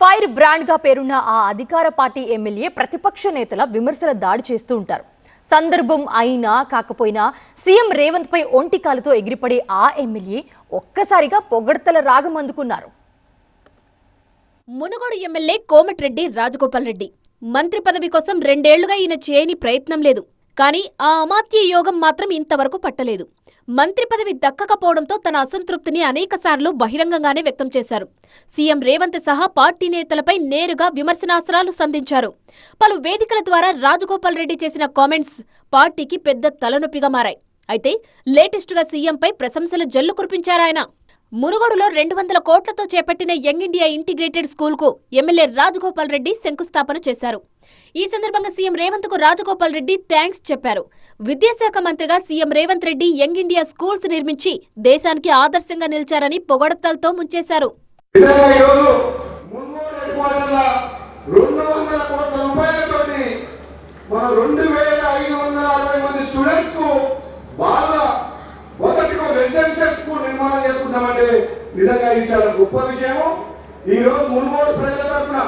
Fire brand గా పేరున్న ఆ అధికార పార్టీ ఎమ్మెల్యే ప్రతిపక్ష నేతల విమర్శల దాడి చేస్తూ ఉంటారు. సందర్భం అయినా కాకపోయినా సీఎం రేవంత్ పై ఒంటికాలతో ఎగిరిపడే ఆ ఎమ్మెల్యే ఒక్కసారిగా పొగడ్తల రాగం అందుకున్నారు. మునుగోడు ఎమ్మెల్యే కోమటిరెడ్డి రాజగోపాల్ రెడ్డి మంత్రి పదవి కోసం 2 ఏళ్లుగా ఈయన చేయని ప్రయత్నం లేదు. కానీ ఆ అమాత్య యోగం మాత్రం ఇంతవరకు పట్టలేదు. మంత్రి పదవి దక్కకపోవడంతో తన అసంతృప్తిని అనేకసార్లు బహిరంగంగానే వ్యక్తం చేశారు. సీఎం రేవంత్ సహా పార్టీ నేతలపై నేరుగా విమర్శనాస్త్రాలు సంధించారు. పలు వేదికల ద్వారా రాజగోపాల్ రెడ్డి చేసిన కామెంట్స్ పార్టీకి పెద్ద తలనొప్పిగా మారాయి. అయితే లేటెస్టుగా సీఎంపై ప్రశంసల జల్లు కురిపించారాయన. మునుగోడులో 200 కోట్లతో చేపట్టిన యంగ్ ఇండియా ఇంటిగ్రేటెడ్ స్కూల్కు ఎమ్మెల్యే రాజగోపాల్ రెడ్డి శంకుస్థాపన చేశారు. ఈ సందర్భంగా సీఎం రేవంత్ కు రాజగోపాల్ రెడ్డి థ్యాంక్స్ చెప్పారు. విద్యాశాఖ మంత్రిగా CM Revanth Reddy young India schools నిర్మించి దేశానికి ఆదర్శంగా నిలిచారని పొగడతలతో ముంచేశారు. నిజంగా ఇది చాలా గొప్ప విషయం. ఈ రోజు మునుగోడు ప్రజల తరఫున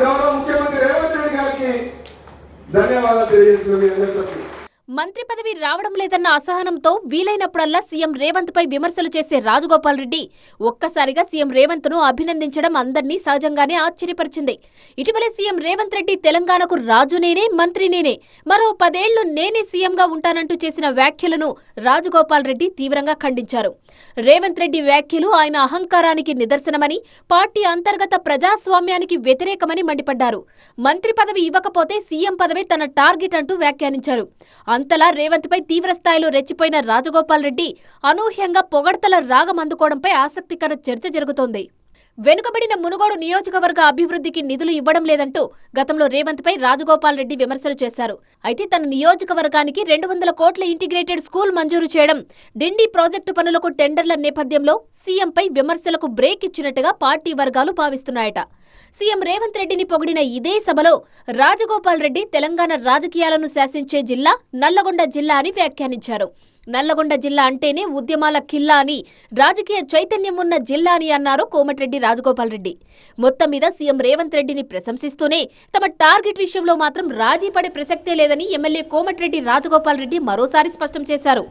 గౌరవ ముఖ్యమంత్రి రేవంత్ రెడ్డి గారికి ధన్యవాదాలు తెలియజేస్తున్నాను. మంత్రి పదవి రావడం లేదన్న అసహనంతో వీలైనప్పుడల్లా సీఎం రేవంత్ పై విమర్శలు చేసే రాజగోపాల్ రెడ్డి ఒక్కసారిగా సీఎం రేవంత్ ను అభినందించడం అందరినీ సహజంగానే ఆశ్చర్యపరిచింది. ఇటీవలే సీఎం రేవంత్ రెడ్డి తెలంగాణకు రాజు నేనే, మంత్రి నేనే, మరో 10 ఏళ్లు నేనే సీఎంగా ఉంటానంటూ చేసిన వ్యాఖ్యలను రాజగోపాల్ రెడ్డి తీవ్రంగా ఖండించారు. రేవంత్ రెడ్డి వ్యాఖ్యలు ఆయన అహంకారానికి నిదర్శనమని, పార్టీ అంతర్గత ప్రజాస్వామ్యానికి వ్యతిరేకమని మండిపడ్డారు. మంత్రి పదవి ఇవ్వకపోతే సీఎం పదవి తన టార్గెట్ అంటూ వ్యాఖ్యానించారు. అంతలా రేవంత్ పై తీవ్రస్థాయిలో రెచ్చిపోయిన రాజగోపాల్ రెడ్డి అనూహ్యంగా పొగడ్తల రాగం అందుకోవడంపై ఆసక్తికర చర్చ జరుగుతోంది. వెనుకబడిన మునుగోడు నియోజకవర్గ అభివృద్ధికి నిధులు ఇవ్వడం లేదంటూ గతంలో రేవంత్ పై రాజగోపాల్ రెడ్డి విమర్శలు చేశారు. అయితే తన నియోజకవర్గానికి 200 కోట్ల ఇంటిగ్రేటెడ్ స్కూల్ మంజూరు చేయడం, డిండి ప్రాజెక్టు పనులకు టెండర్ల నేపథ్యంలో సీఎంపై విమర్శలకు బ్రేక్ ఇచ్చినట్టుగా పార్టీ వర్గాలు భావిస్తున్నాయట. సీఎం రేవంత్ రెడ్డిని పొగిడిన ఇదే సభలో రాజగోపాల్ రెడ్డి తెలంగాణ రాజకీయాలను శాసించే జిల్లా నల్లగొండ జిల్లా అని వ్యాఖ్యానించారు. నల్లగొండ జిల్లా అంటేనే ఉద్యమాల కిల్లా అని, రాజకీయ చైతన్యం ఉన్న జిల్లా అని అన్నారు కోమటిరెడ్డి రాజగోపాల్ రెడ్డి. మొత్తం మీద సీఎం రేవంత్ రెడ్డిని ప్రశంసిస్తూనే తమ టార్గెట్ విషయంలో మాత్రం రాజీ పడే ప్రసక్తే లేదని ఎమ్మెల్యే కోమటిరెడ్డి రాజగోపాల్ రెడ్డి మరోసారి స్పష్టం చేశారు.